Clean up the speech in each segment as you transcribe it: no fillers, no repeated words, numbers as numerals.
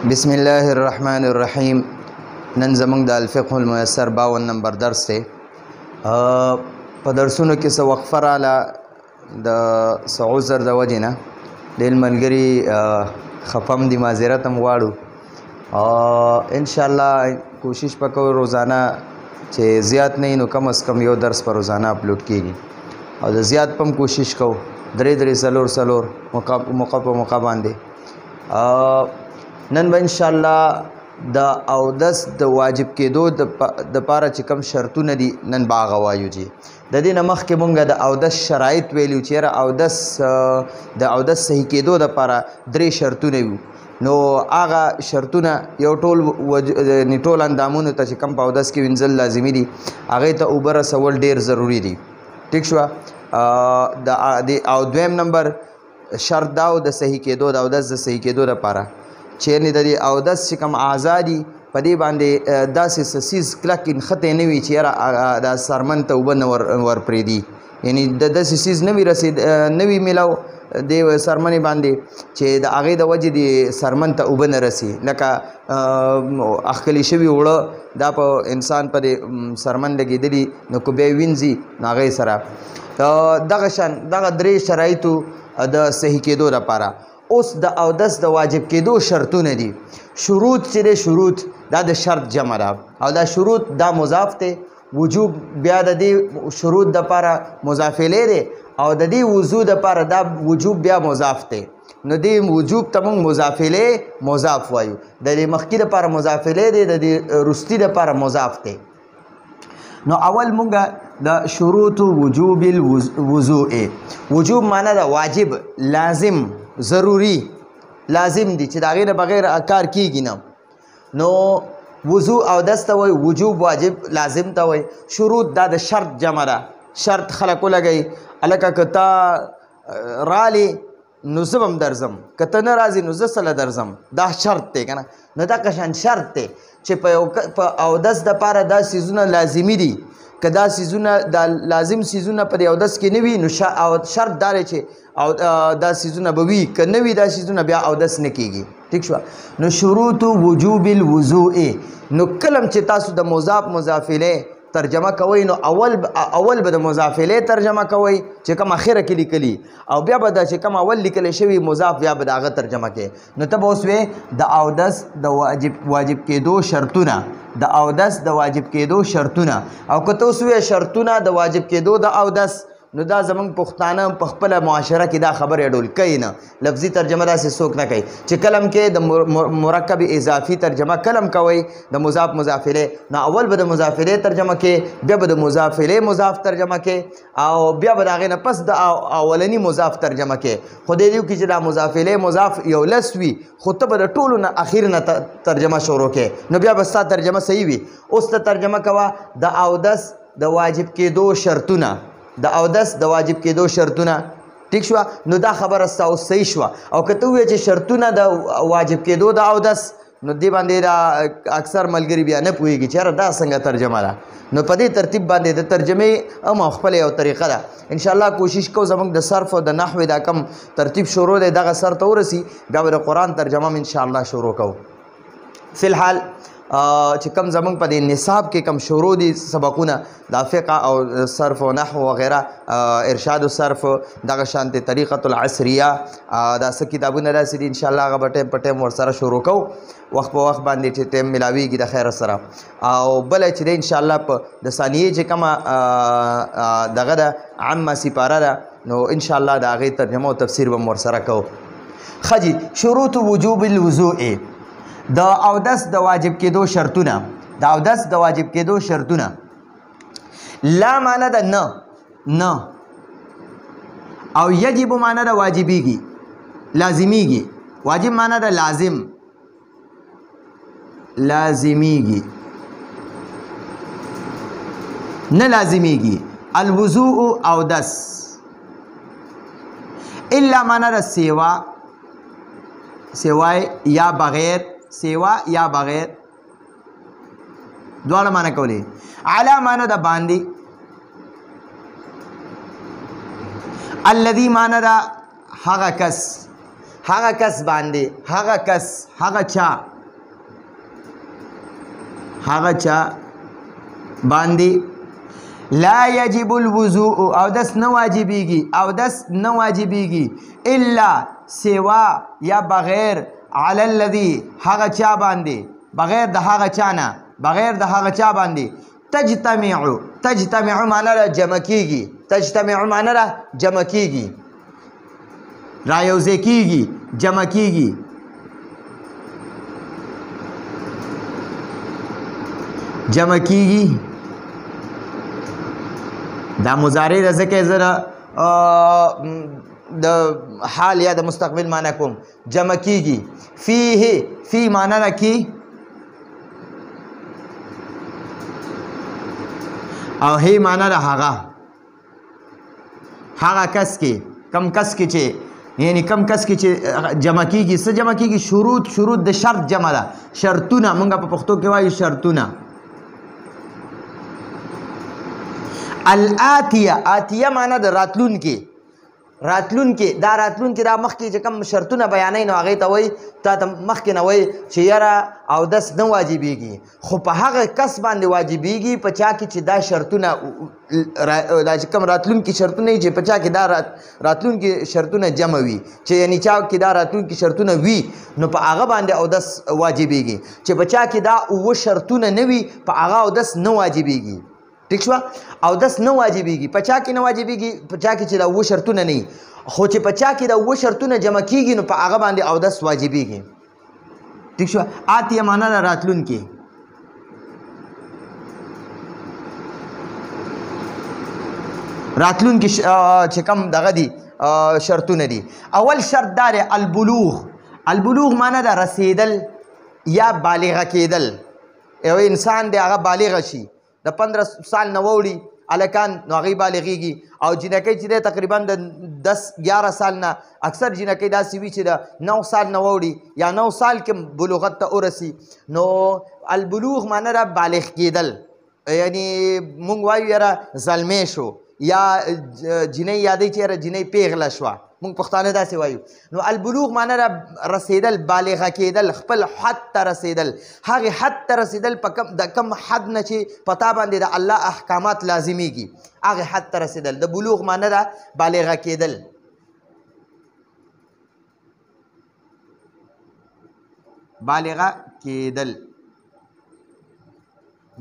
بسم الله الرحمن الرحیم. نن زمونږ د الفقه الميسر 52 نمبر درس دی. په درسونو کې څه وقفه راله د څه عذر د وجې نه ډېر ملګري خفم دي، معذرت هم غواړو. انشاءالله کوشش به کوو روزانه چې زیات نه نو کم از کم یو درس په روزانه اپلوډ کېږي، او د زیات پم کوشش کوو، درې څلور موقع په موقع باندې. نن به انشاءالله د اودس د واجب کېدو د پاره چې کوم شرطونه دي نن به هغه وایو. جی د دې نه مخکې مونږ د اودس شرایط ویلو چې یاره د اودس صحیح کېدو دپاره 3 شرطونه وي. نو هغه شرطونه یو ټول اندامونو ته چې کوم په اودس کې وینځل لازمي دي هغې ته اوبه رسول ډېر ضروري دي. ټیک شوه. او دویم نمبر شرط دا د صحیح کېدو د اودس د صحیح کېدو دپاره چې د دې اودس چې کوم اعضا دي په دې باندې داسې څه څیز کلک نښتی نه وي چې یاره دا سرمن ته اوبه نه ورپرېږدي، یعنی د داسې څیز نه وي میلاو د سرمنې باندې چې د هغې د وجې د سرمن ته اوبه نه رسي، لکه اخکلي شوي اوړه دا په انسان په د سرمن لګېدلي نو که بیا وینځي نو هغې سره دغه 3 شرایطو د صحیح کېدو دپاره. اوس د اودس د واجب کېدو شرطونه دي. شروط چې دی شروط دا د شرط جمع ده، او دا شروط دا مضاف دی. وجوب بیا د دې شروط دپاره مضاف الیه دی، او د دې وضو دپاره دا وجوب بیا مضاف دی. نو دې وجوب ته موږ مضاف الیه مضاف وایو. د دې مخکې دپاره مضاف الیه دی، د دې وروستي دپاره مضاف دی. نو اول مونږ د شروط وجوب الوضوء. وجوب معنی ده واجب، لازم، ضروری، لازم دي چې د هغې نه بغیر کار کېږي نه. نو وضو اودس ته وایي، وجوب واجب لازم ته وایي. شروط دا د شرط جمع ده. شرط خلک ولګوي هلکه که ته رالی نو زه به هم درځم، که ته نه راځې نو زه سله درځم. دا شرط دی که نه. نو دا قشان شرط دی چې په اودس دپاره دا څیزونه لازمي دي. که دا څیزونه دا لازم څیزونه په دې اودس کې نه وي نو شرط دا دی چې دا څیزونه به وي، که نه وي دا څیزونه بیا اودس نه کېږي. ټیک شوه. نو شروط وجوب الوضوء. نو کلم چې تاسو د مضاف الیه ترجمه کوئ نو اول به د مضاف الیه ترجمه کوئ چې کوم اخره کې لیکلي، او بیا به د چې کوم اول لیکلی شوي مضاف بیا به د هغه ترجمه کوي. نو ته به اوس وې د اودس د واجب کېدو شرطونه، د اودس د واجب کېدو شرطونه. او که ته اوس وې شرطونه د واجب کېدو د اودس، نو دا زمونږ پښتانه په خپله معاشره کې دا خبرې ډول کوي نه. لفظي ترجمه داسې څوک نه کوي چې کلم کې د مرکب اضافي ترجمه کلم کوئ د مضاف الیه، نو اول به د مضاف الیه ترجمه کې، بیا به د مضاف الیه مضاف ترجمه کې، او بیا به د هغې نه پس د اولني مضاف ترجمه کې. خو دې دیو کې چې دا مضاف الیه مضاف یو لس وي، خو ته به د ټولو نه اخیر نه ترجمه شروع کې، نو بیا به ستا ترجمه صحیح وي. اوس ته ترجمه کوه د اودس د واجب کېدو شرطونه، د اودس د واجب کېدو شرطونه. ټیک شوه. نو دا خبره ستا اوس صحیح شوه. او که ته ووایې چې شرطونه د واجب کېدو د اودس، نو دې باندې دا اکثر ملګري بیا نه پوهېږي چې یاره دا څنګه ترجمه ده. نو په دې ترتیب باندې د ترجمې هم خپله یو طریقه ده. انشاءالله کوشش کوو زموږ د صرف او د نحوې دا کم ترتیب شروع دی دغه سر ته ورسي، بیا به د قرآن ترجمه هم انشاءالله شروع کوو. فی الحال چې کم زمونږ په دې نصاب کې کم شروع دي سبقونه د فقه او صرف و نحو وغیره، ارشاد الصرف، دغه شانتې طریقة العصریه، دا څه کتابونه داسې دي انشاءالله هغه به ټایم په ټایم ورسره شروع کوو، وخت په وخت باندې چې ټایم میلاویږي د خیر سره. او بله چې دی انشاءالله په د ثانیې چې کومه دغه ده عامه سپاره ده، نو انشاءالله د هغې ترجمه او تفسیر به م ورسره کوو. ښه جي. شروط وجوب الوضوء. د اودس د واجب کېدو شرطونه، د اودس د واجب کېدو شرطونه. لا معنی ده نه، او یجب معنی ده واجبیږي، لازمیږي. واجب معنی ده لازمیږي، نه لازمیږي. الوضوء اودس. الا معنی ده سوای یا بغیر، سیوا یا بغیر، دواړه معنی کولی. علا معنی ده باندې. الذي معنی ده هغه کس، هغه کس باندې هغه کس هغه چا باندې لا یجب الوضوء او دس نه واجبیږي الا سوا یا بغیر علی الذی هغه چا باندې بغیر د هغه چا باندې تجتمع معنی را جمع کیږي رایوځای کیږي جمع کیږي دا مضارع د ځکه زره د حال یا د مستقبل معنی کوم جمع کیږي فی معنی را کی او هی معنی را هغه کس کې کم کس کې چې یعنی کم کس کې چې جمع کیږي څه جمع کیږي شروط د شرط جمع ده شرطونه مونږ په پښتو کې وایو شرطونه آتیه معنی د راتلونکي دا مخکې چې کوم شرطونه بیانوي نو هغې ته وایي تا ته مخکې نه وایي چې یاره اودس نه واجبېږي خو په هغه کس باندې واجبېږي په چا کې چې دا شرطونه دا چې کوم راتلونکي شرطونه وي چې په چا کې دا راتلونکي شرطونه جمع وي چې یعنی چا کې دا راتلونکي شرطونه وي نو په هغه باندې اودس واجبېږي چې په چا کې دا اووه شرطونه نه وي په هغه اودس نه واجبېږي ٹھیک شو اودس نه واجبېږي په چا کې نه واجبېږي په چا کې چې دا اووه شرطونه نه وي خو چې په چا کې دا اووه شرطونه جمع کیږي نو په هغه باندې اودس واجبېږي ٹھیک شو آتیه معنا ده راتلونکي چې کوم دغه دي شرطونه دي اول شرط دا دی البلوغ معنا ده رسیدل یا بالغه کېدل یو انسان دی هغه بالغ شي د 15 سال نه ووړي هلکان نو هغوی بالغېږي او جنکۍ چې دی تقریبا د 10-11 سال نه اکثر جنکۍ داسې وي چې د 9 سال نه ووړي یا 9 سال کې بلوغت ته ورسي نو البلوغ معنی را بالغ کېدل یعنی مونږ وایو یاره زلمی شو یا جنۍ یادوي چې یاره جنۍ پیغله شوه مونږ پښتانه داسې وایو نو البلوغ معنی را رسیدل بالغه کېدل خپل حد ته رسیدل هغې حد ته رسیدل په د کم حد نه چې په تا باندې د الله احکامات لازمیږي هغې حد ته رسیدل د بلوغ معنی را بالغه کېدل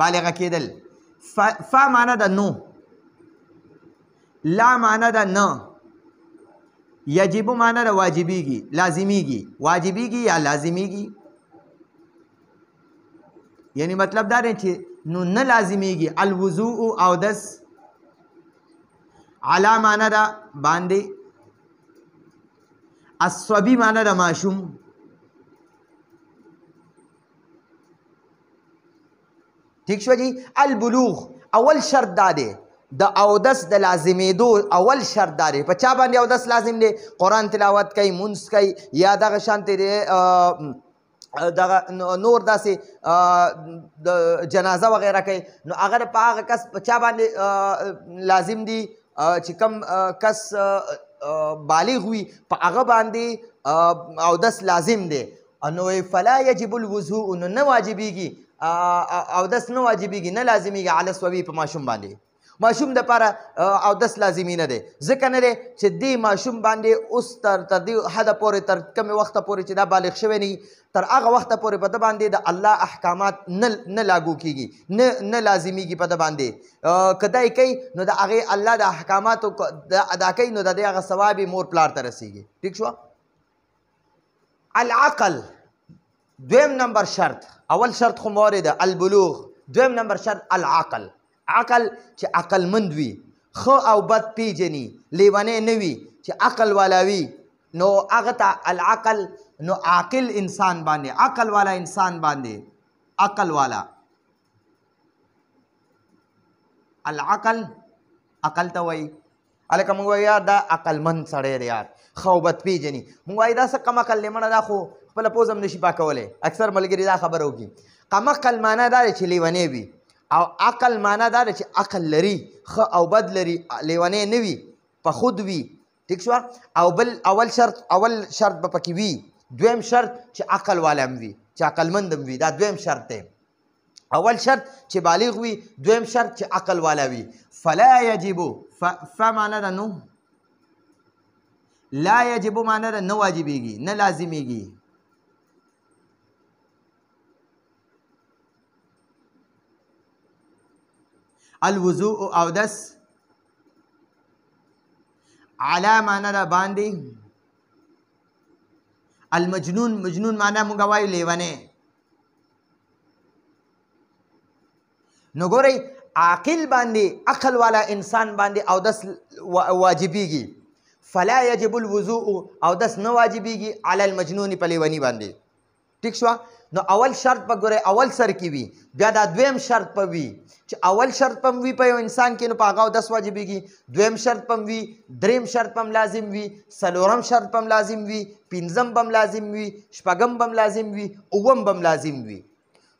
بالغه کېدل فا معنی ده نو لا معنی ده نه یجب معنی ده واجبیږي واجبیږي یا لازمیږي یعنی مطلب دا دی چې نو نه لازمیږي الوضوء اودس علا معنی ده باندې الصبي معنی ده ماشوم ٹھیک شو جی البلوغ اول شرط دا دی د اودس د لازمیدو اول شرط دا دی په چا باندې اودس لازم دی قرآن تلاوت کوي مونځ کوي یا دغه شانتې دی دغه نور داسې د جنازه وغیره کوي نو هغه په هغه کس په چا باندې لازم دي چې کوم کس بالغ وي په هغه باندې اودس لازم دی نو فلا یجب الوضوء نو نه واجبېږي اودس نه واجبېږي نه لازمیږي علی الصبي په ماشوم باندې ماشوم دپاره اودس لازمي نه دی ځکه نه دی چې دې ماشوم باندې اوس تر دې حده پورې تر کومې وخته پورې چې دا بالغ شوی نه وي تر هغه وخته پورې په ده باندې د الله احکامات نه لاګو کېږي نه لازمیږي په ده باندې که دا یې کوي نو د هغې الله د احکاماتو ادا کوي نو د دې هغه ثواب یې مور پلار ته رسیږي ټیک شوه العقل دویم نمبر شرط اول شرط خو مورې ده البلوغ دویم نمبر شرط العقل عقل چې عقلمند وي ښه او بد پیژني لیونی نه وي چې عقل والا وي نو هغه ته العقل نو عاقل انسان باندې عقل والا انسان باندې عقل والا العقل عقل ته وایي هلکه موږ وایو یار دا عقلمند سړی دی یار ښه او بد پیژني موږ وایو دا څه کم عقل دی مړه دا خو خپله پوز هم نشي پاکولی اکثر ملګري دا خبره وکړي کم عقل معنا دا دی چې لیونی وي او عقل معنا دا دی چې عقل لري ښه او بد لري لیونی نه وي په خود وي ټیک شو. او بل اول شرط به پکې وي. دویم شرط چې عقل والا هم وي، چې عقلمند هم وي. دا دویم شرط دی. اول شرط چې بالغ وي، دویم شرط چې عقل والا وي. فلا یجب معنا ده نو، لا یجب معنا ده نه واجبېږي، نه لازمیږي. الوضوء اودس، علا معنا ده باندې. المجنون، مجنون معنا مونږ وایو لیونی. نو ګورئ عاقل باندې، عقل والا انسان باندې اودس واجبېږي. فلا یجب الوضوء، اودس نه واجبېږي علی المجنون، په لیوني باندې. ټیک شوه. نو اول شرط په ګورئ اول سر کې وي، بیا دا دویم شرط په وي چې اول شرط پم وي په یو انسان کې، نو په هغه اودس واجبېږي. دویم شرط پم وي، دریم شرط پم لازم وي، څلورم شرط پم لازم وي، پنځم بم لازم وي، شپږم بم لازم وي، اووم بم لازم وي.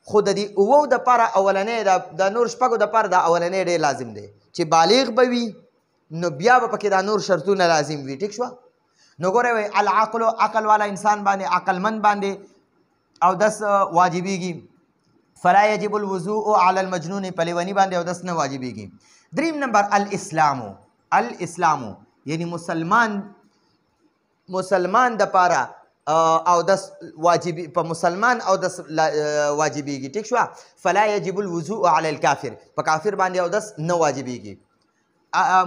خو د دې اوو دپاره اولنی د نور شپږو دپاره دا اولنی ډېر لازم دی چې بالغ به وي، نو بیا به پکې دا نور شرطونه لازم وي. ټیک شوه. نو ګورئ وایي العقل، عقل والا انسان باندې، عقلمند باندې اودس واجبېږي. فلا یجب الوضوء علی المجنون، په لیوني باندې اودس نه واجبېږي. دریم نمبر الاسلامو، الاسلامو یعنی مسلمان دپاره اودس واجبي، په مسلمان اودس واجبېږي. ټیک شوه. فلا یجب الوضوء علی الکافر، په کافر باندې اودس نه واجبېږي.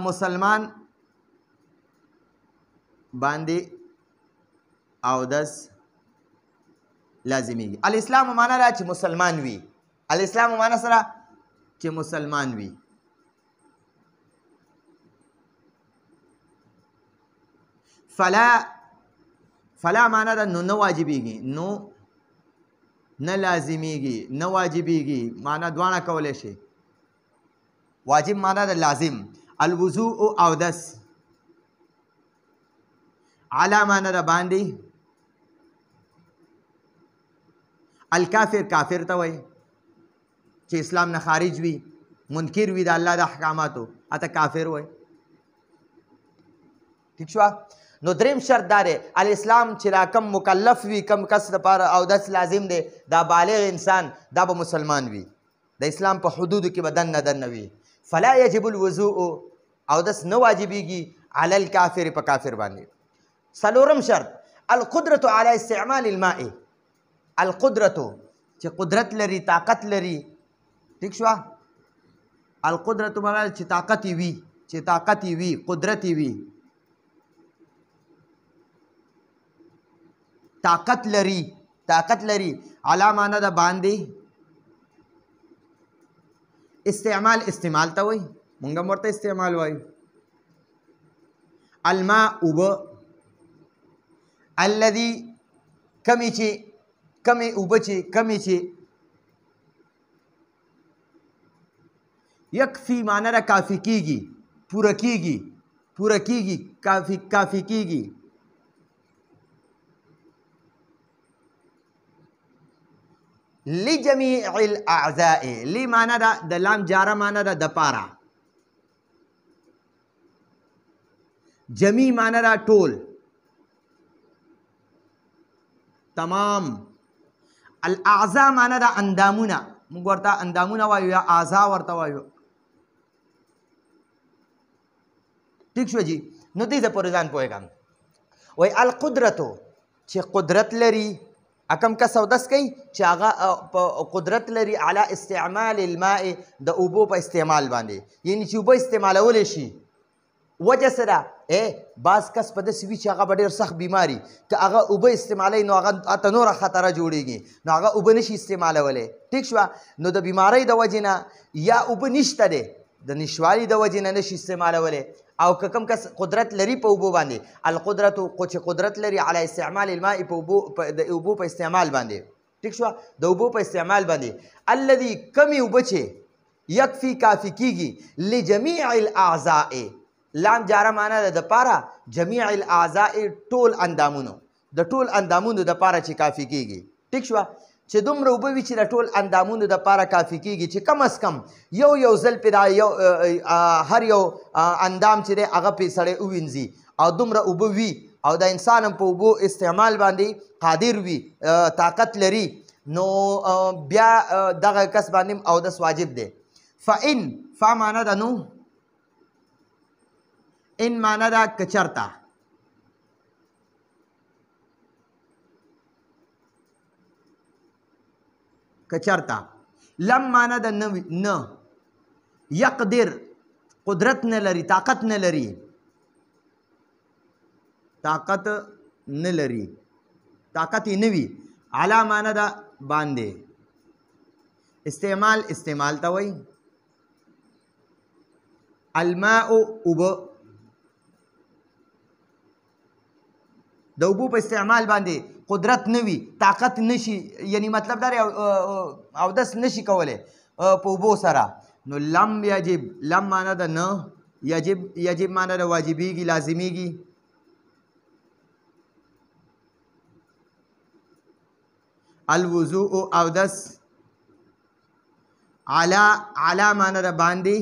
مسلمان باندې اودس لازمیږي. الاسلام معنا ده چې مسلمان وي. الاسلام معنا سره چې مسلمان وي. فلا معنا ده نو نه واجبېږي، نو نه لازمیږي، نه واجبېږي. معنا دواړه کولی شي. واجب معنا ده لازم. الوضوء اودس، علا معنا ده باندې. الکافر، کافر ته وایي چې اسلام نه خارج وي، منکر وي د الله د احکاماتو، اته کافر وایي. ٹھیک شوه. نو دریم شرط دا دی الاسلام چې دا کم مکلف وي، کم کس دپاره اودس لازم دی، دا بالغ انسان دا به مسلمان وي، د اسلام په حدودو کې به دننه وي. فلا یجب الوضوء، اودس نه واجبېږي علی الکافر، په کافر باندې. څلورم شرط القدرة علی استعمال الماء، القدرة چې قدرت لري، طاقت لري. ٹھیک شوه. القدرة معنا چې طاقت وي، چې طاقت وي، قدرت وي، طاقت لري، طاقت لري. علا معنا ده باندې. استعمال، استعمال ته وایي، مونږ هم ورته استعمال وایو. الماء اوبه، الذي کمی چې کمی اوبه چې کمی چې یکفي معنا ده کافي کېږي، پوره کېږي، پوره کېږي، کافي کېږي. لجميع الاعضاء، لی معنا ده د لام جاره معنا ده د پاره، جمی معنا ده ټول، تمام. الاعضاء معنا ده اندامونه، موږ ورته اندامونه وایو یا اعضاء ورته وایو. ٹھیک شو جی. نو دې ته پورې ځان پوهېږم. وایي القدرتو چې قدرت لري، اکم کس اودس کوي چې هغه قدرت لري علی استعمال الماء، د اوبو په استعمال باندې، یعنی چې اوبه استعمالولی شي. وجه څه ده؟ بعض کس په داسې وي چې هغه به ډېر سخت بیماري، که هغه اوبه استعمالوي نو هغه ته نوره خطره جوړېږي، نو هغه اوبه نشي استعمالولی. ټیک شوه. نو د بیمارۍ د وجې نه یا اوبه نشته دی، د نشوالي د وجې نه نشي استعمالولی. او که کوم کس قدرت لري په اوبو باندې، القدرت چې قدرت لري علی استعمال الماء، د اوبو په استعمال باندې. ټیک شوه. د اوبو په استعمال باندې. الذي کمې اوبه چې یکفي کافي کېږي لجمیع الاعضاء، لام جاره معنا ده د پاره، جمیع الاعضاء ټول اندامونو، د ټول اندامونو د پاره چې کافي کېږي. ټیک شوه. چې دومره اوبه وي چې د ټول اندامونو دپاره کافي کېږي چې کم از کم یو ځل پې دا هر یو اندام چې دی هغه پې سړی ووینځي او دومره اوبه وي او د انسان هم په اوبو استعمال باندې قادر وي طاقت لري نو بیا دغه کس باندې اودس واجب دی فإن فا معنا ده نو ان معنا ده کچرته کچرتا لم معنا د نه یقدر قدرت نه لري طاقت نه لري طاقت نه لري طاقت یې نه وي علا معنا د باندې استعمال ته وایي الماء اوبه د اوبو په استعمال باندې قدرت نه وي طاقت نشي یعنی مطلب دا اودس نشي کولی په اوبو سره نو لم یجب لم معنا د نه یجب معنا د واجبېږي لازمیږي الوضوء اودس علا معنا د باندې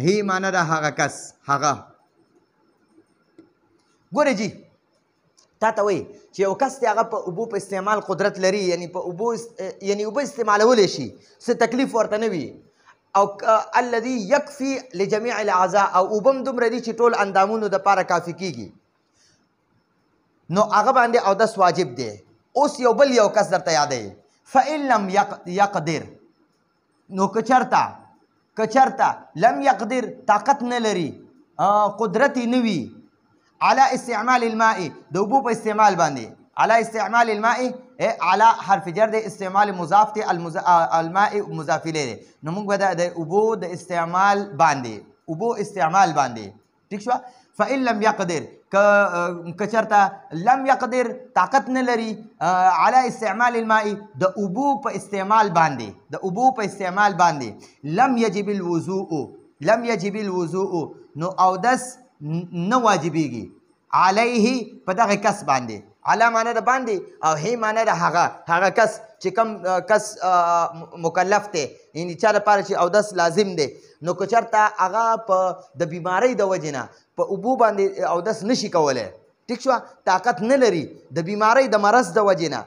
هی معنا د هغه کس هغه ګوره جی تا ته وایي چې یو کس دی هغه په اوبو په استعمال قدرت لري یعنی په اوبو استعمالولی شي څه تکلیف ورته نه وي او الذي یکفي لجمیع الاعضاء او اوبه هم دومره دي چې ټول اندامونو دپاره کافي کېږي نو هغه باندې اودس واجب دی اوس یو بل یو کس درته یادوي فإن لم یقدر نو کچرته لم یقدر طاقت نه لري قدرت یې نه وي على استعمال الماء د اوبو په استعمال باندې على استعمال الماء على حرف جر د استعمال مضاف دی الماء مضاف الیه دی نو موږ به د اوبو د استعمال باندې ٹھیک شو فإن لم يقدر کچرته لم يقدر طاقت نه لري على استعمال الماء د اوبو په استعمال باندې لم يجب الوضوء نو اودس نه واجبېږي علیه په دغه کس باندې علا معنی د باندې او هی معنی د هغه کس چې کم کس مکلف دی یعنې چا لپاره چې اودس لازم دی نو که چېرته هغه په د بیمارۍ د وجې نه په اوبو باندې اودس نشي کولی ټیک شوه طاقت نه لري د بیمارۍ د مرض د وجې نه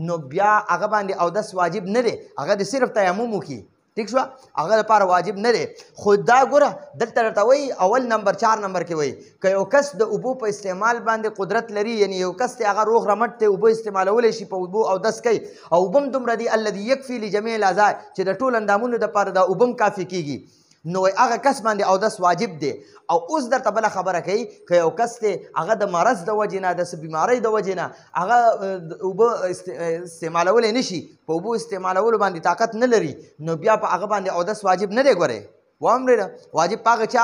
نو بیا هغه باندې اودس واجب نه دی هغه د صرف تیمم وکړي ٹھیک شو هغه لپاره واجب نه دی خو دا ګوره دلته درته وایي اول نمبر 4 نمبر کې وایي که یو کس د اوبو په استعمال باندې قدرت لري یعنی یو کس دی هغه روغ رمټ دی اوبه استعمالولی شي په اوبو اودس کوي او اوبه هم دومره دي الذي یکفي لجمیع الاعضاء چې د ټول اندامونو دپاره دا اوبه هم کافي کېږي نو هغه کس باندې اودس واجب دی او اوس درته بله خبره کوي که یو کس دی هغه د مرض د وجې نه د څه بیمارۍ د وجې نه هغه اوبه استعمالولی نه شي په اوبو استعمالولو باندې طاقت نه لري نو بیا په هغه باندې اودس واجب نه دی ګورئ واورېده واجب په هغه چا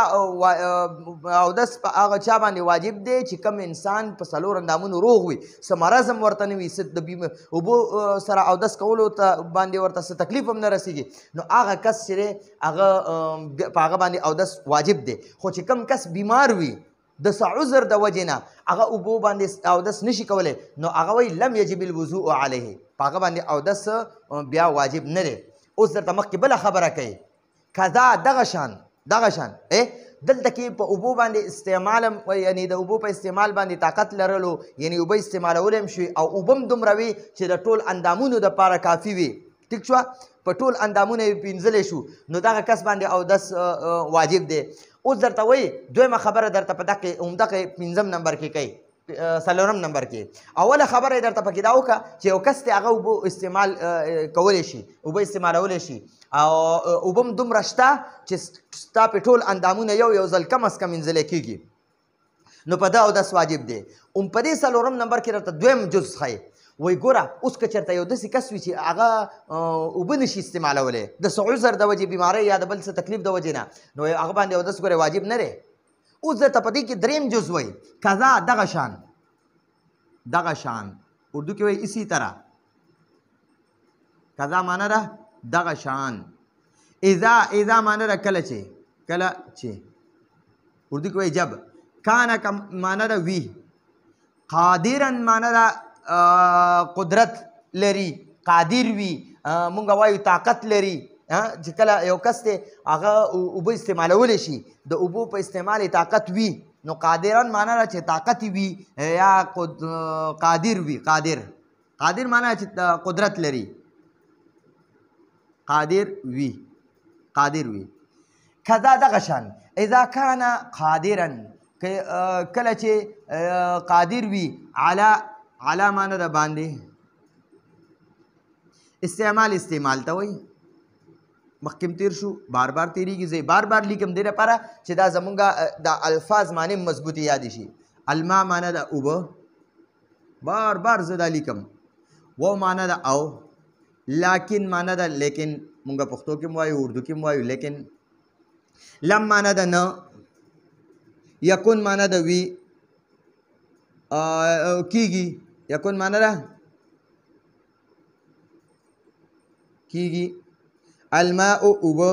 اودس په هغه چا باندې واجب دی چې کم انسان په څلور اندامونو روغ وي څه مرض هم ورته نه وي څه د اوبو سره اودس کولو ته باندې ورته څه تکلیف هم نه رسېږي نو هغه کس چې دی هغه په هغه باندې اودس واجب دی خو چې کم کس بیمار وي د څه عذر د وجې نه هغه اوبو باندې اودس نشي کولی نو هغه وایي لم یجب الوضوء علیه په هغه باندې اودس بیا واجب نه دی اوس درته مخکې بله خبره کوي کذا دغه شان دلته کې په اوبو باندې استعمال یعنی د اوبو په استعمال باندې طاقت لرلو یعنی اوبه استعمالولی هم شوي او اوبه هم دومره وي چې د ټول اندامونو دپاره کافي وي ټیک شوه په ټول اندامونه یې پینځلی شو نو دغه کس باندې اودس واجب دی اوس درته وایي دویمه خبره درته په دغه همدغه 5 نمبر کې کوي 4 نمبر کې اوله خبره یې درته پکې دا وکړه چې یو کس دی هغه اوبه استعمال کولی شي اوبه استعمالولی شي او اوبه هم دومره شته چې ستا پې ټول اندامونه یو ځل کم از کم انځلی کېږي نو په ده اودس واجب دی په دې 4 نمبر کې درته دویم جز ښایي وایي ګوره اوس که چېرته یو داسې کس وي چې هغه اوبه نشي استعمالولی د څه عذر د وجې بیمارۍ یا د بل څه تکلیف د وجې نه نو هغه باندې اودس ګوره واجب نه دی اوس درته په دې کې دریم جز وایي قضا دغه شان اردو کې وایي اسی طرح قضا معنی ده دغه شان اذا معنی ده کله چې اردو کې وایي جب کانه معنی ده وي قادرا معنی ده قدرت لري، قادر وي، مونږ وایو طاقت لري. چې کله یو کس دی هغه اوبه استعمالولی شي، د اوبو په استعمال طاقت وي، نو قادرن معنا ده چې طاقت وي یا قادر وي. قادر معنا چې قدرت لري، قادر وي. کذا دغه شان اذا کان قادرا، کله چې قادر وي، علا معنا ده باندې، استعمال ته وایي. مخکې تیر شو، بار بار تیریږي، زه بار بار لیکم دې لپاره چې دا زمونږ د الفاظ معنی مضبوطې یاد شي. الماء معنی ده اوبه، بار بار زه دا لیکم. و معنی ده او، لیکن معنی ده لیکن، مونږ پښتو کې وایو، اردو کې وایو لیکن. لم معنی ده نه، یکون معنی ده وی کیږي، یکون معنی ده کیږي. الماء اوبه.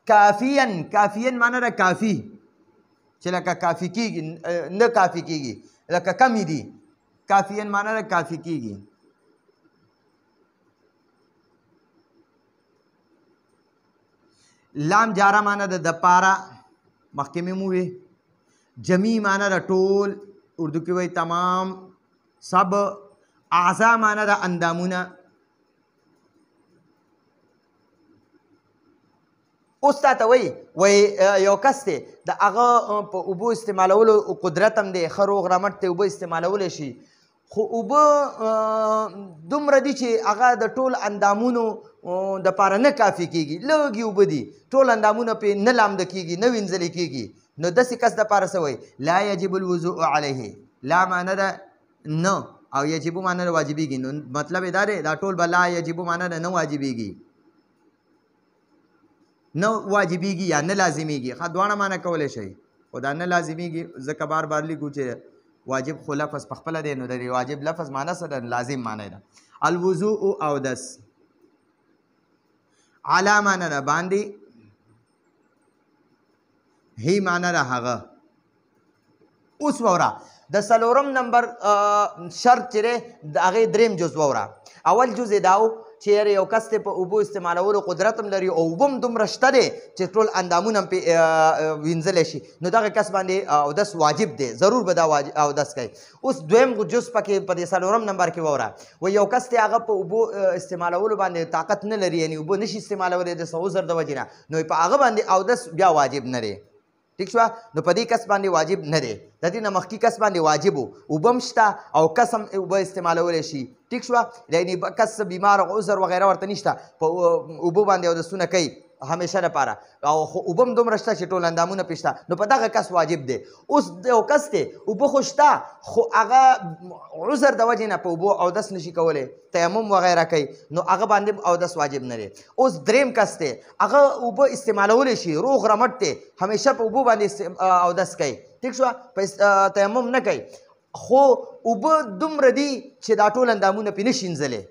کافیاً معنی ده کافی، چې لکه کافی کیږي، نه کافی کیږي، لکه کمی دي. کافیاً معنی ده کافی کیږي. لام جاره معنی ده د پاره، مخکې مې ووی. جمی معنی ده ټول، اردو کې وایي تمام، سب. اعضا معنی ده اندامونه. اوس تا ته وایي یو کس دی د هغه په اوبو استعمالولو قدرت هم دی، ښه روغ رمټ ته اوبه استعمالولی شي، خو اوبه دومره دي چې هغه د ټول اندامونو دپاره نه کافي کېږي، لږې اوبه دي، ټول اندامونه پرې نه لامده کېږي، نه وینځلې کېږي. نو داسې کس دپاره څه وایي؟ لا یجب الوضوء علیه. لا معنی ده نه، او یجبو معنی ده واجبېږي. نو مطلب یې دا دی، دا ټول به لا یجبو معنی ده نه واجبېږي، نه واجبېږي یا نه لازمیږي. ښه، دواړه معنی کولی شئ، خو دا نه لازمیږي ځکه بار بار لیکو چې واجب خو لفظ پخپله دی، نو د واجب لفظ معنی څه ده؟ لازم معنی ده. الوضوء اودس. علا معنی ده باندې، هی معنی ده هغه. اوس ووره د څلورم نمبر شرط چې دی د هغې دریم جز ووره. اول جز یې دا و چې یو کس دی په اوبو استعمالولو قدرت هم لري او اوبه هم دومره شته دی چې ټول اندامونه هم پرې وینځلی شي، نو دغه کس باندې اودس واجب دی، ضرور به دا اودس کوي. اوس دویم جز پکې په دې څلورم نمبر کې ووره. و یو کس دی هغه په اوبو استعمالولو باندې طاقت نه لري، یعنې اوبه نشي استعمالولی د څه عذر د وجې نه، نو په هغه باندې اودس بیا واجب نه دی. ٹھیک شوه؟ نو په دې کس باندې واجب نه دی، د دې نه مخکې کس باندې واجب و، اوبه هم شته او کس هم اوبه استعمالولی شي. ٹھیک شوه؟ یعنې کس بیمار عذر وغیره ورته نشته، په اوبو باندې اودسونه کوي همیشه لپاره، او خو اوبه هم دومره شته چې ټول اندامونه پرې شته، نو په دغه کس واجب دی. اوس یو کس دی اوبه خو شته، خو هغه عذر د وجې نه په اوبو اودس نشي کولی، تیمم وغیره کوي، نو هغه باندې اودس واجب نه دی. اوس دریم کس دی هغه اوبه استعمالولی شي، روغ رمټ دی، همیشه په اوبو باندې اودس کوي. ٹھیک شوه؟ په تیمم نه کوي، خو اوبه دومره دي چې دا ټول اندامونه پرې نشي وینځلی،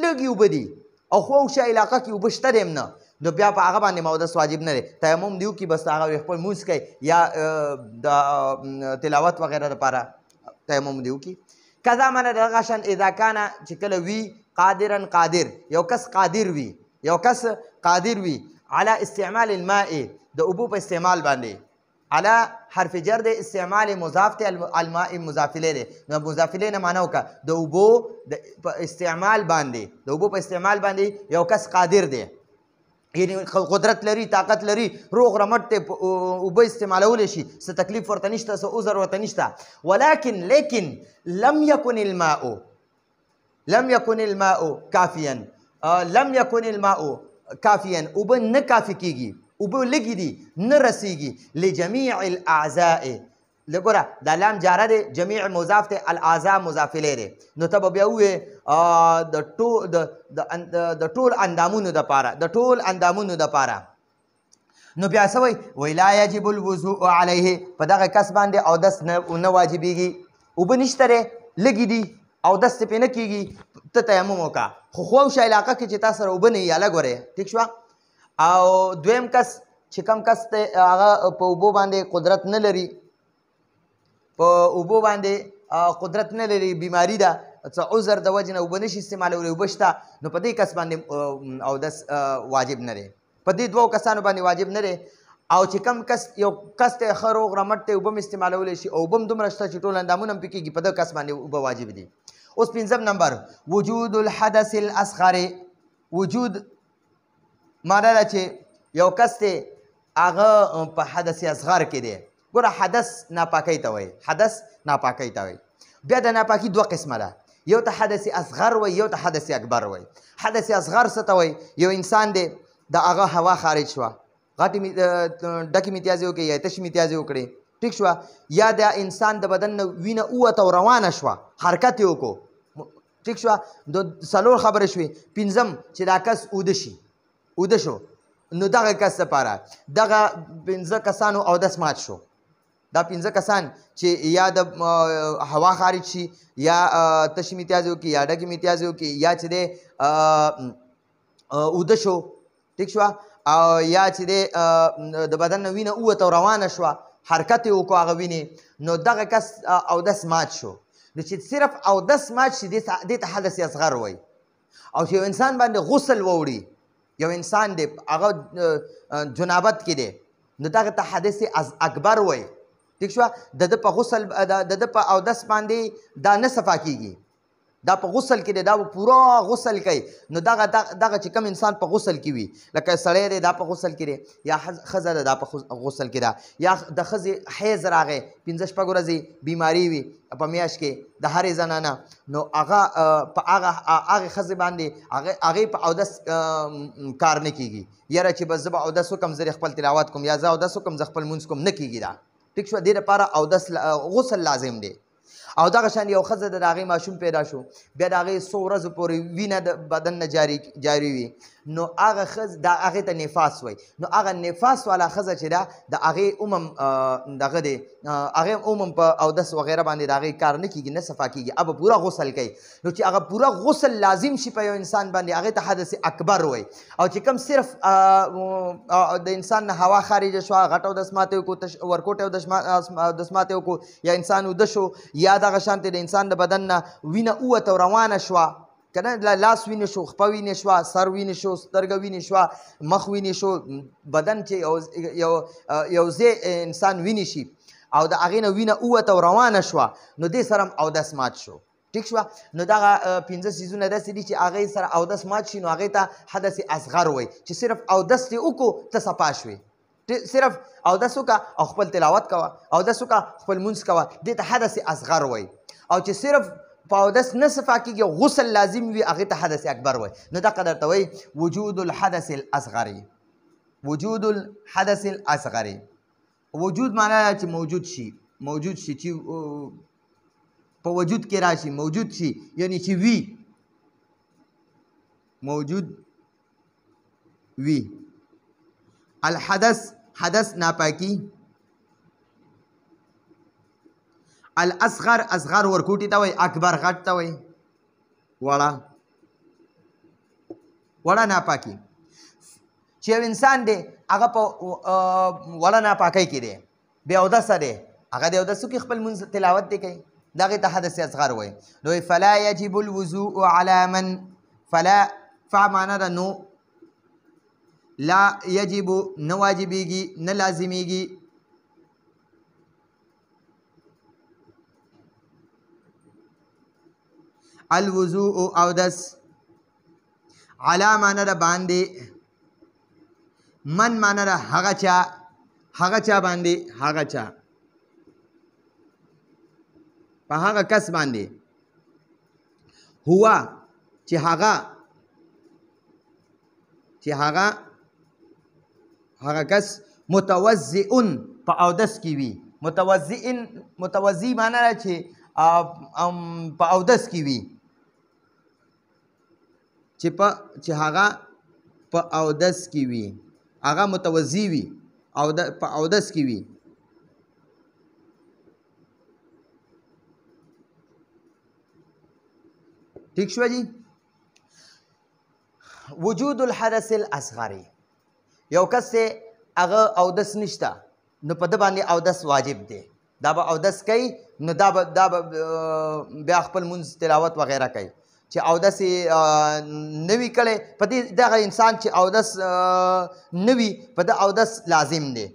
لږې اوبه دي او خواوشا علاقه کې اوبه شته دی هم نه، نو بیا په هغه باندې اودس واجب نه دی. تیمم دی وکړي، بس هغه خپل لمونځ کوي یا د تلاوت وغیره لپاره تیمم دی وکړي. کذا معنی دغه شان اذا کان چې کله وي قادرا، قادر، یو کس قادر وي، علی استعمال الماء، د اوبو په استعمال باندې. علی حرف جر دی، استعمال مضاف دی، الماء مضاف الیه دی. نو مضاف الیه نه معنی وکړه د اوبو په استعمال باندې، یو کس قادر دی، یعنی قدرت لري، طاقت لري، روغ رمټ دی، اوبه استعمالولی شي، څه تکلیف ورته نشته، څه عذر ورته نشته. لیکن لم یکن الماء کافیا، اوبه نه کافي کېږي، اوبه لږې دي، نه رسیږي لجمیع الاعضاء. لګوره دا لام جاره دی، جمیع مضاف دی، الاعضاء مضاف الیه دی، نو ته به بیا ووایې د ټول اندامونو دپاره. نو بیا څه وایي؟ لا یجب الوضوء علیه، په دغه کس باندې اودس نه واجبېږي، اوبه نشته دی، لږې دي، اودس ته پرې نه کېږي، ته تیمم وکړه، خو خواوشا علاقه کې چې تا سره اوبه نه وي یا لږ ورې. ټیک شوه؟ او دویم کس چې کوم کس دی هغه په اوبو باندې قدرت نه لري، په اوبو باندې قدرت نه لري بیماری ده څه عذر د وجې نه اوبه نشي استعمالولی اوبه شته نو په دې کس باندې اودس واجب نه دی په دې دوو کسانو باندې واجب نه دی او چې کم کس یو کس ته ښه روغ رمټ ته اوبه هم استعمالولی شي او اوبه هم دومره شته چې ټول اندامونه هم پکې کېږي په دغه کس باندې اوبه واجب دي اوس پنځم نمبر وجود الحدث الاصغر وجود معنا ده چې یو کس دی هغه په حدث اصغر کې دی ګوره حدث ناپاکۍ ته وایي حدث ناپاکۍ ته وایي بیا د ناپاکي دوه قسمه ده یو ته حدث اصغر وایي یو ته حدث اکبر وایي حدث اصغر څه ته وایي یو انسان دی د هغه هوا خارج شوه غټې ډکې میتیازې وکړې یا تشې میتیازې وکړې ټیک شوه یا د انسان د بدن نه وینه ووته او روانه شوه حرکت یې وکړو ټیک شوه د څلور خبرې شوې پنځم چې دا کس اوده شو نو دغه کس لپاره دغه پنځه کسانو اودس مات شو دا پنځه کسان چې یا د هوا خارج شي یا تشې میتیازې وکړي یا ډکې میتیازې وکړي یا چې دی اوده شو ټیک شوه او یا چې دی د بدن نه وینه ووته او روانه شوه حرکت یې وکړو هغه وینې نو دغه کس اودس مات شو نو چې صرف اودس مات شي دې ته حدث اصغر وایي او چې یو انسان باندې غسل ووړي یو انسان دی هغه جنابت کې دی نو دغه ته حدث اکبر وایي ٹھیک شوه د ده په غسل د ده په اودس باندې دا نه صفا کېږي دا په غسل کې دی دا به پوره غسل کوي نو دغه چې کوم انسان په غسل کې وي لکه سړی دی دا په غسل کې دی یا ښځه ده دا په غسل کې ده یا د ښځې حیض راغی 15 ورځې بیماري وي په میاشت کې د هرې زنانه نو هغه په هغې ښځې باندې هغې په اودس کار نه کېږي یاره چې بس زه به اودس وکړم زه خپل تلاوت کوم یا زه اودس وکړم زه خپل لمونځ کوم نه کېږي دا ټیک شوه دې لپاره اودس غسل لازم دی او دغه شان یو ښځه د هغې ماشوم پیدا شو بیا د هغې څو ورځو پورې وینه د بدن نه جاري وي نو هغه هغې ته نفاس وایي نو هغه نفاس والا ښځه چې ده د هغې عموم دغه دی هغې عموم په اودس وغیره باندې د هغې کار نه کېږي نه صفا کېږي هغه به پوره غسل کوي نو چې هغه پوره غسل لازم شي په یو انسان باندې هغې ته حدث اکبر وایي او چې کوم صرف د انسان نه هوا خارجه شوه غټ اودس ماته وکړو ورکوټ اودس ماته وکړو یا انسان اوده شو یا دغه شانتې د انسان د بدن نه وینه ووته او روانه شوه که نه لاس وینې شو خپه وینې شوه سر وینې شو سترګه وینې شوه مخ وینې شو بدن چې یو ځای انسان وینې شي او د هغې نه وینه ووته او روانه شوه نو دې سره هم اودس مات شو ټیک شوه نو دغه 15 څیزونه داسې دي چې هغې سره اودس مات شي نو هغې ته حدث اصغر وایي چې صرف اودس دې وکړو ته صفا شوې صرف اودس وکړه او خپل تلاوت کوه اودس وکړه خپل لمونځ کوه دې ته حدث اصغر وایي او چې صرف په اودس نه صفا کېږي غسل لازم وي هغې ته حدث اکبر وایي نو دغه درته وایي وجود الحدث الاصغر وجود الحدث الاصغر وجود معنا چې موجود شي چې په وجود کې راشي موجود شي یعنی چې وي موجود وي الحدث حدث ناپاکی الاصغر اصغر ورکوټي ته وایي اکبر غټ ته وایي وړه ناپاکي چې یو انسان دی هغه په وړه ناپاکۍ کې دی بې اودسه دی هغه د اودس وکړي خپل لمونځ تلاوت دی کوي دغې ته حدث اصغر وایي نو فلا یجب الوضوء على من فلا معنا ده نو لا یجب نه واجبېږي نه لازمیږي الوضوء اودس علا معنا ده باندې من معنا ده هغه چا باندې هغه چا په هغه کس باندې هوا چې هغه کس متوضئن په اودس کې وي متوضئ معنا ده چې په اودس کې وي چې هغه په اودس کې وي هغه متوضئ وي په اودس کې وي ٹھیک شو جی وجود الحدث الاصغر یو کس ته هغه اودس نشته نو په ده باندې اودس واجب دی دا به اودس کوي نو دا به بیا خپل مونځ تلاوت وغیره کوي چې اودس نه وي کړی په دې دغه انسان چې اودس نه وي په ده اودس لازم دی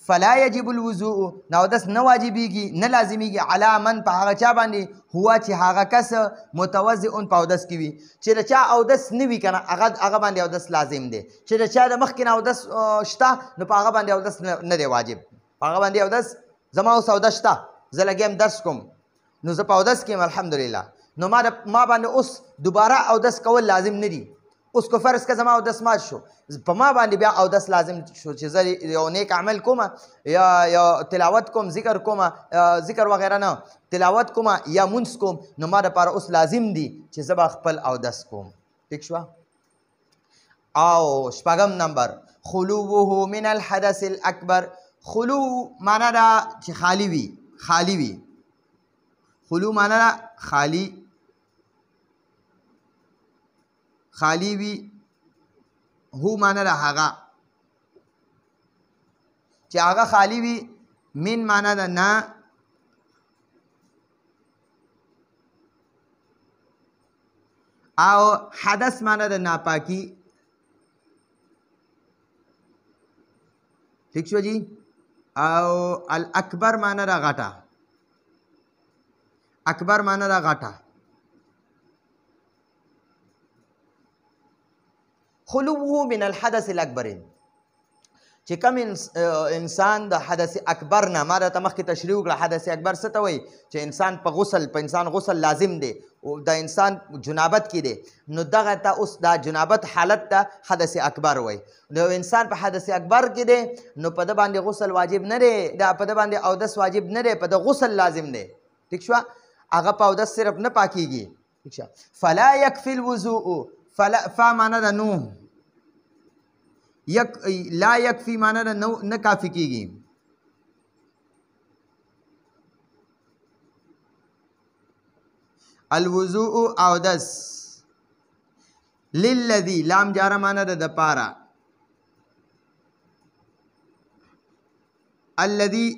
فلا یجب الوضوء نو اودس نه واجبېږي نه لازمیږي علی من په هغه چا باندې هو چې هغه کس متوضئ په اودس کې وي چې د چا اودس نه وي که نه هغه باندې اودس لازم دی چې د چا د مخکې نه اودس شته نو په هغه باندې اودس نه دی واجب په هغه باندې اودس زما اوس اودس شته زه لګیم درس کوم نو زه په اودس کې یم الحمدلله نو ما باندې اوس دوباره اودس کول لازم نه دي اوس کو فرض که زما اودس مات شو په ما باندې بیا اودس لازم شو چې زه یو نیک عمل کوم یا تلاوت کوم ذکر کوم ذکر وغیره نه تلاوت کوم یا مونځ کوم نو ما دپاره اوس لازم دي چې زه به خپل اودس کوم ټیک شوه او شپږم نمبر خلوه من الحدث الاکبر خلو معنا دا چې خالی وي خلو معنا دا خالی وي هو معنا دا هغه چې هغه خالی وي من معنا دا نه او حدث معنا دا ناپاکی ٹھیک شو جی او الاکبر معنا دا غټه اکبر معنا دا غټه خلوه من الحدث الاکبر چې کوم انسان د حدث اکبر نه ما درته مخکې تشریح وکړه حدث اکبر څه ته وایي چې انسان په انسان غسل لازم دی او د انسان جنابت کې دی نو دغه ته اوس دا جنابت حالت ته حدث اکبر وایي د انسان په حدث اکبر کې دی نو په ده باندې غسل واجب نه دی دا په ده باندې اودس واجب نه دی په ده غسل لازم دی ټیک شوه هغه په اودس صرف نه پاکیږي ټیک شوه فلا یکفي الوضوء فا معنا ده نو لا یکفي معنا ده نه کافي کیږي الوضوء اودس للذي لام جاره معنا ده د پاره الذي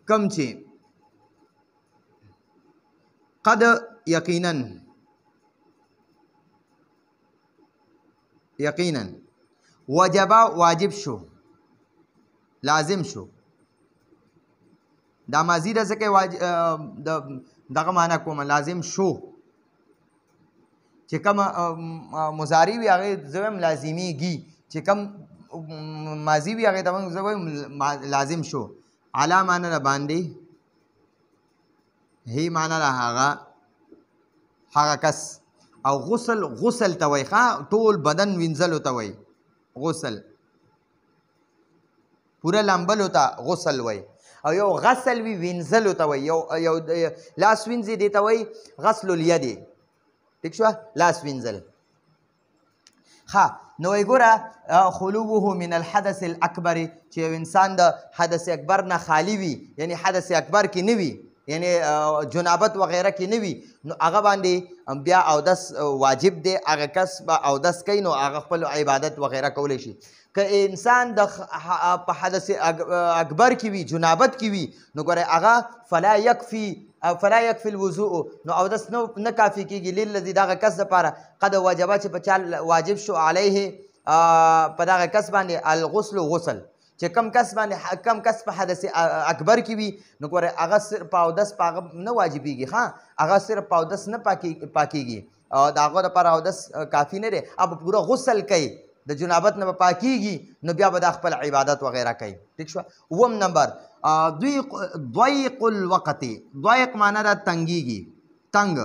کم چې قد یقینا وجبا واجب شو لازم شو دا ماضی ده ځکه دغه معنا کوم لازم شو چې کوم مضارع وي هغې زه وایم لازمیږي چې کوم ماضي وي هغې ته موږ زه وایم لازم شو علا معنا ده باندې هی معنا ده هغه کس او غسل ته وایي ښه ټول بدن وینځلو ته وایي غسل پوره لامبلو ته غسل وایي او یو غسل وي وینځلو ته وایي یو لاس وینځي دې ته وایي غسل الیدې ټیک شوه لاس وینځل ښه نو وایي ګوره خلوه من الحدث الاکبر چې یو انسان د حدث اکبر نه خالی وي یعنی حدث اکبر کې نه وي یعنی جنابت وغیره کې نه وي نو هغه باندې بیا اودس واجب دی هغه کس به اودس کوي نو هغه خپل عبادت وغیره کولی شي که انسان د په حدث اکبر کې وي جنابت کې وي نو ګوره هغه فلا یکفي الوضوء نو اودس نه کافي کېږي للذي دغه کس دپاره قد وجبه چې په چا واجب شو علیه په دغه کس باندې الغسل غسل چې کم کس په حدث اکبر کې وي نو ګوره هغه صرف په اودس په هغه نه واجبېږي ښه هغه صرف په اودس نه پاکېږي او د هغه دپاره اودس کافي نه دی अब پوره غسل کوي د جنابت نه به پاکېږي نو بیا به دا خپل عبادت وغیره کوي ټیک شوه اووم نمبر ضیق الوقت ضیق معنا ده تنګېږي تنګ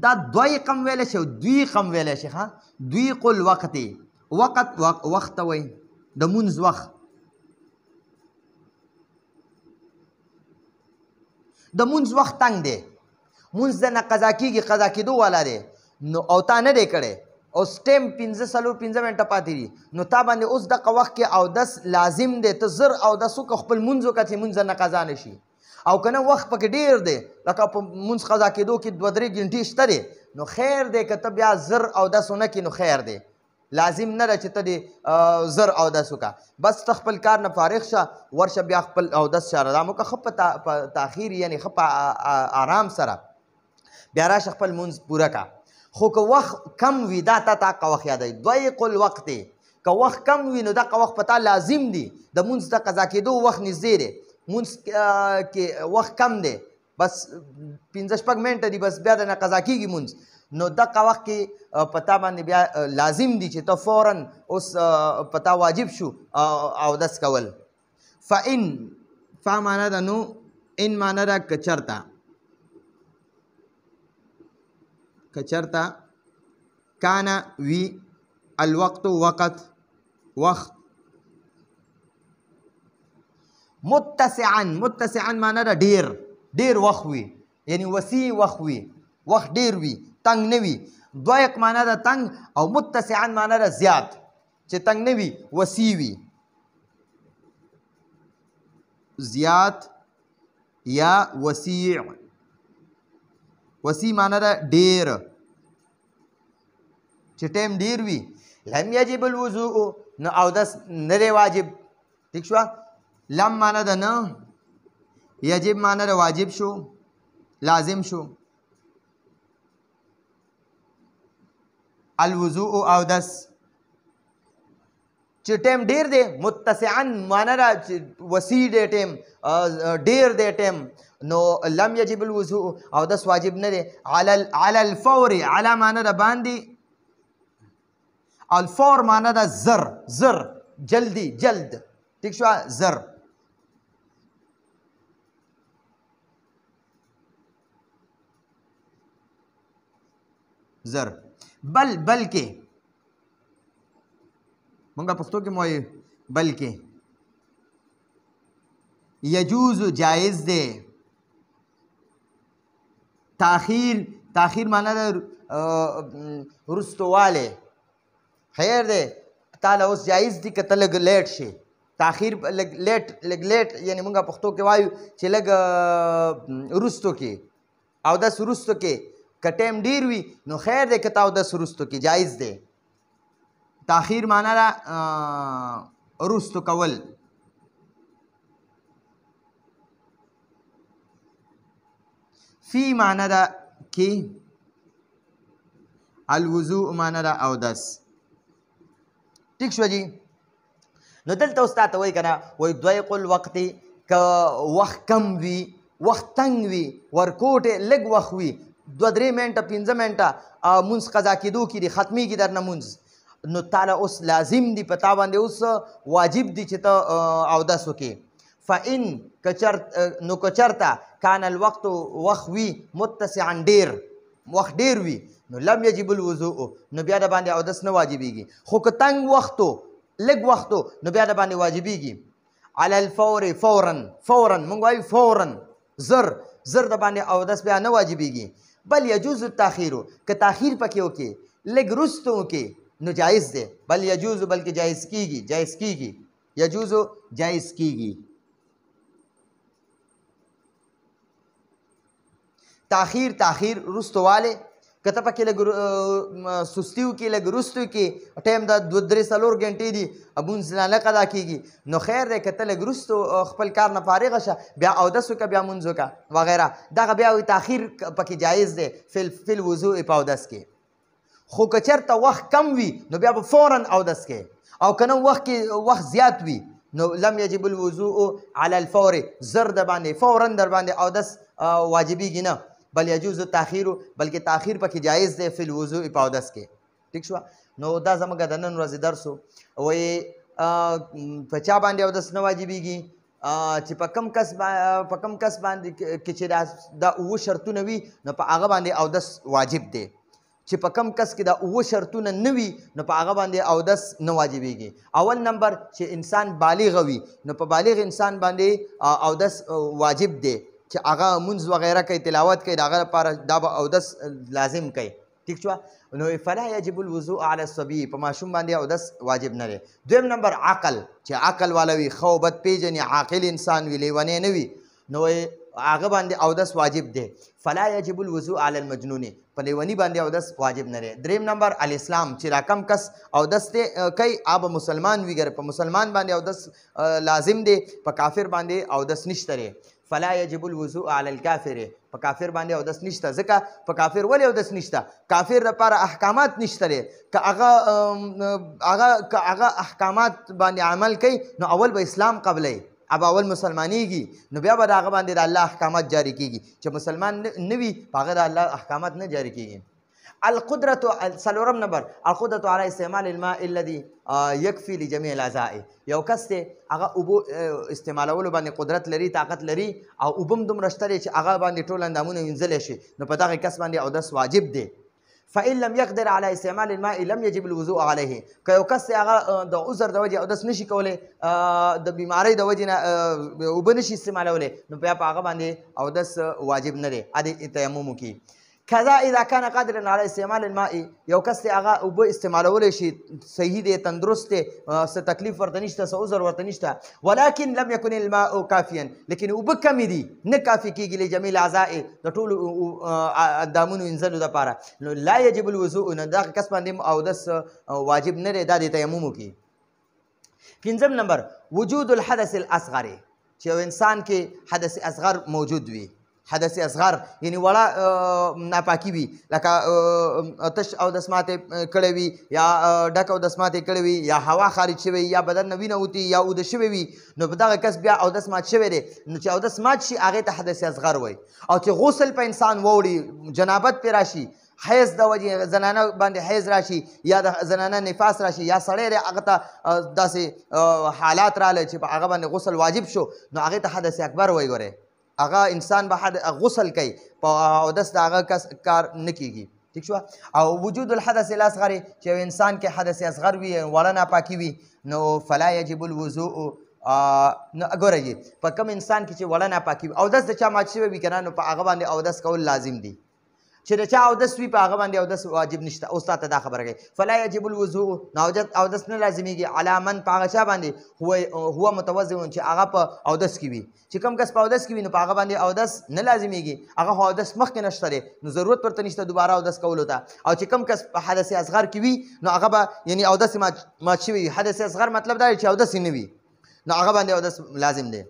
دا ضیق هم ویلی شي او ضیق هم ویلی شي ښه ضیق الوقت وخت ته وایي د مونځ وخت د مونځ وخت تنګ دی مونځ د نه قضا کېږي قضا کېدو والا دی نو او تا نه دی کړی اوس ټایم 5 منټه پاتې دي نو تا باندې اوس دغه وخت کې اودس لازم دی ته زر اودس وکړه خپل مونځ وکړه چې مونځ نه قضا نه شي او که نه وخت پکې ډېر دی لکه په مونځ قضا کېدو کې 2-3 ګنټې شته دی نو خیر دی که ته بیا زر اودس ونه کړې نو خیر دی لازم نه ده چې ته دې زر اودس وکړه بس ته خپل کار نه فارغ شه ورشه بیا خپل اودس شه رام وکړه ښه په تاخیر یعنې ښه په آرام سره بیا راشه خپل مونځ پوره کړه خو که وخت کم وي دا تا هغه وخت یادوي ضیق الوقت که وخت کم وي نو دغه وخت په تا لازم دی د مونځ د قضا کېدو وخت نږدې دی مونځ کې وخت کم دی بس 15-16 منټه دي بس بیا درنه قضا کېږي مونځ نو دغه وخت کې په تا باندې بیا لازم دي چې ته فورا اوس په تا واجب شو اودس کول فإن فا معنا ده نو ان معنا ده کچرتا کانا وی الوقت وقت متسعا معنا ده ډیر وخت وي یعنی وسیع وخت وي وخت ډیر وي تنگ نه وي ضایق معنا ده تنگ او متسعا معنا ده زیات چې تنگ نه وي وسیع وي زیات یا وسیع معنا ده ډیر چې ټیم ډیر وي لم یجب الوضوء نو اودس نه دی واجب ٹھیک شو لم معنا ده نه یجب معنا ده واجب شو لازم شو الوضوء اودس چې ټیم ډیر دی متسعا معنا ده وسیع دی ټیم ډیر دی ټیم نو لم یجب الوضوء اودس واجب نه دی علی الفور علی معنا ده باندې الفور معنا ده زر جلدی جلد ٹھیک شو زر بلکې مونږه پښتو کې موي بلکې یجوز جائز دی تاخیر معنا ده رستواله خیر دی تعالی اوس جایز دی که ته لږ لیټ شي تاخیر لږ لیټ یعنی مونږه پښتو کې وایو چې لږ وروستو کې اودس وروستو کې که ټیم ډیر وي نو خیر دی که ته اودس وروستو کې جایز دی تاخیر معنا ده وروستو کول فی معنا ده کې الوضوء معنا ده اودس ٹھیک شو جی نو دلته اوس تاته وایي که نه وایي ضیق الوقت که وخت کم وي وخت تنګ وي ورکوټې لږ وخت وي 2-3 منټه 15 منټه مونځ قضا کېدو کې دي ختمېږي درنه مونځ نو تاله اوس لازم دي په تا باندې اوس واجب دي چې ته اودس وکړې فإن نو که چرته کان الوقت وخت وي متسعا وخت ډیر وي نو لم یجب الوضوء نو بیا د باندې اودس نه واجبېږي خو که تنګ وختو لږ وختو نو بیا د باندې واجبېږي علی الفور فورا مونږ وایو فورا زر د باندې اودس بیا نه واجبېږي بل یجوز التاخیر که تاخیر پکې وکړي لږ وروسته وکړي نو جایز دی بل یجوز بلکې جایز کېږي یجوز جایز کېږي تاخیر وروستوالی که ته پکې لږ سستي وکړي لږ وروستو کې ټایم د 2-3 غنټې دي مونځ نه قضا کېږي نو خیر دی که ته لږ وروستو خپل کار نه فارغه شه بیا اودس وکړه بیا مونځ وکړه وغیره دغه بیا وایي تاخیر پکې جایز دی فی الوضوء په اودس کې خو که چېرته وخت کم وي نو بیا به فورا اودس کې او که نه وخت زیات وي نو لم یجب الوضوء علی الفور زر در باندې فورا در باندې اودس واجبېږي نه بل یجوز التاخیر بلکې تاخیر پکې جایز دی فی الوضوء په اودس کې ٹھیک شو نو دا زموږ د نن ورځې درس و وایي په چا باندې اودس نه واجبېږي چې په کم کس باندې کې چې دا 9 شرطونه وي نو په هغه باندې اودس واجب دی چې په کم کس کې دا 9 شرطونه نه وي نو په هغه باندې اودس نه واجبېږي اول نمبر چې انسان بالغ وي نو په بالغ انسان باندې اودس واجب دی چې هغه مونځ وغیره کوي تلاوت کوي د هغه لپاره دا به اودس لازم کوي ټیک شوه نو فلا یجب الوضوء علی الصبي په ماشوم باندې اودس واجب نه دی دویم نمبر عقل چې عقل والا وي ښه او بد پېژني عاقل انسان وي لیونی نه وي نو هغه باندې اودس واجب دی. فلا یجب الوضوء علی المجنون، په لیوني باندې اودس واجب نه دی. دریم نمبر الاسلام، چې راکم کس اودس کوي هغه مسلمان وي، ګره په مسلمان باندې اودس لازم دی، په کافر باندې اودس نشته دی. فلا یجب الوضوء علی الکافر، په کافر باندې اودس نشته، ځکه په کافر ولې اودس نشته؟ کافر لپاره احکامات نشته دی. که هغه احکامات باندې عمل کوي نو اول به اسلام قبلی، اب اول مسلمانېږي نو بیا به د هغه باندې د الله احکامات جاری کېږي. چې مسلمان نه وي په هغه د الله احکامات نه جاری کېږي. القدرة څلورم نمبر القدرة على استعمال الماء الذي يكفي لجميع الاعضاء، یو کس دی هغه اوبو استعمالولو باندې قدرت لري، طاقت لري، او اوبه هم دومره شته دی چې هغه باندې ټول اندامونه وینځلی شي، نو په دغه کس باندې اودس واجب دی. فإن لم يقدر على استعمال الماء لم يجب الوضوء عليه، که یو کس هغه د عذر د وجې اودس نشي کولی، د بیمارۍ د وجې نه اوبه نشي استعمالولی، نو بیا په هغه باندې اودس واجب نه دی، ادې تیمم وکړي. کذا اذا كان قادرا على استعمال الماء، یو کس هغه اوبه استعمالولی شي، صحیح دی، تندرست دی، څه تکلیف ورته نشته، څه عذر ورته نشته. ولكن لم يكن الماء کافیا، لیکن اوبه کمې دي، نه کافي کېږي لجمیع الاعضاء، د ټولو اندامونو وینځلو دپاره، نو لا یجب الوضوء، نو دغه کس باندې اودس واجب نه دی، دا د تیمم وکړي. پنځم نمبر وجود الحدث الاصغر، چې یو انسان کې حدث اصغر موجود وي. حدث اصغر یعنی وړه ناپاکي وي، لکه تش اودس ماتې کړی وي، یا ډک اودس ماتې کړی وي، یا هوا خارج شوی، یا بدن نه وینه وتي، یا اوده شوی وي، نو په دغه کس بیا اودس مات شوی دی، نو چې اودس مات شي هغې ته حدث اصغر وایي. او چې غسل په انسان ووړي، جنابت پرې راشي، حیض د وجې زنانه باندې حیض راشي، یا د زنانه نفاس راشي، یا سړی دی هغه ته داسې حالات راغلی چې په هغه باندې غسل واجب شو، نو هغې ته حدث اکبر وایي. ګورئ هغه انسان به غسل کوي، په اودس د هغه کس کار نه کېږي. ٹھیک شوه. او وجود الحدث الاصغر، چې یو انسان کې حدث اصغر وي، وړه ناپاکي وي، نو فلا یجب الوضوء. نو ګوره جي په کوم انسان کې چې وړه ناپاکي وي، اودس د چا مات شوی وي که نه، نو په هغه باندې اودس کول لازم دي. چې د چا اودس وي په هغه باندې اودس واجب نشته. اوس تا ته دا خبره کوي فلا یجب الوضوء، نو اودس نه لازمیږي علی من په هغه چا باندې هو متوضع چې هغه په اودس کې وي. چې کوم کس په اودس کې وي نو په هغه باندې اودس نه لازمیږي، هغه خو اودس مخکې نشته دی، نو ضرورت ورته نشته دوباره اودس کولو ته. او چې کوم کس په حدث اصغر کې وي نو هغه به یعنی اودس مات شوی وي. حدث اصغر مطلب دا دی چې اودس یې نه وي، نو هغه باندې اودس لازم دی.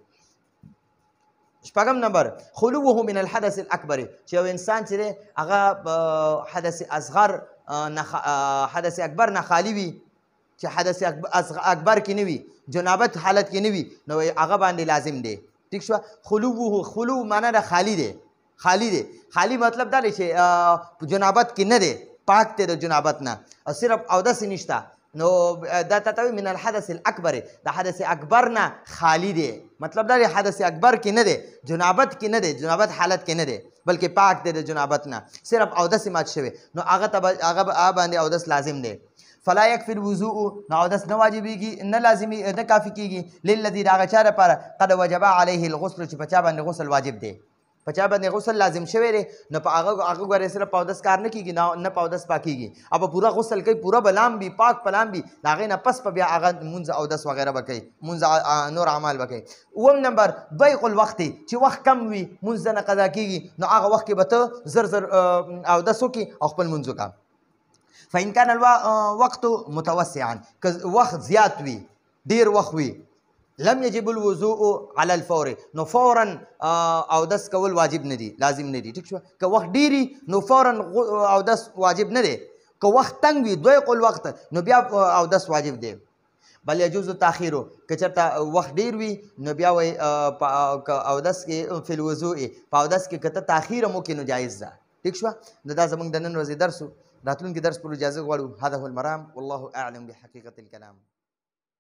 شپږم نمبر خلوه من الحدث الاکبر، چې یو انسان چې دی هغه حدث اصغر حدث اکبر نه خالی وي، چې حدث اکبر کې نه وي، جنابت حالت کې نه وي، نو هغه باندې لازم دی. ٹھیک شوه. خلوه، خلو معنی د خالی دی، خالی دی. خالی مطلب دا دی چې جنابت کې نه دی، پاک دی د جنابت نه، او صرف اودس نشته، نو دا تتوی من الحدث الاکبر، د حدث اکبر نه خالی دی. مطلب دا دی حدث اکبر کې نه دی، جنابت کې نه دی، جنابت حالت کې نه دی، بلکې پاک دی د جنابت نه، صرف اودس مات شوی، نو هغه باندې اودس لازم دی. فلا یکفی الوضوء، نو اودس نه واجبېږي، نه لازمي، نه کافي کېږي، للذي د هغه چا لپاره قد وجب علیه الغسل، چې په چا باندې غسل واجب دی، په چا باندې غسل لازم شوی دی، نو په هغه ګورې صرف په اودس کار نه کېږي، نه په اودس پاکېږي، او په پوره غسل کوي، پوره بلام وي، پاک پلام وي، د هغې نه پس په بیا هغه مونځ اودس وغیره به کوي، مونځ نور اعمال به کوي. اووم نمبر ضیق الوقت، چې وخت کم وي، مونځ نه قضا کېږي، نو هغه وخت کې به ته زر زر اودس وکړي او خپل مونځ وکړه. فإن كان الوقت متوسعا، که وخت زیات وي، ډېر وخت وي، لم يجب الوضوء على الفور، نو فورا اودس کول واجب نه دي، لازم نه دي. ٹھیک شو. که وخت ډیری نو فورا اودس واجب نه دی، که وخت تنگ وي، ضیق الوقت، نو بیا اودس واجب دی. بل یجوز تاخیر، که چېرته وخت ډیر وي نو بیا وایي اودس کې فی الوضوء، په اودس کې که ته تاخیر هم وکړې نو جایز ده. ٹھیک شوه. نو دا زموږ د نن ورځې درس و، راتلونکي درس پر اجازه غواړو. هذا هو المرام، والله اعلم بحقیقة الكلام.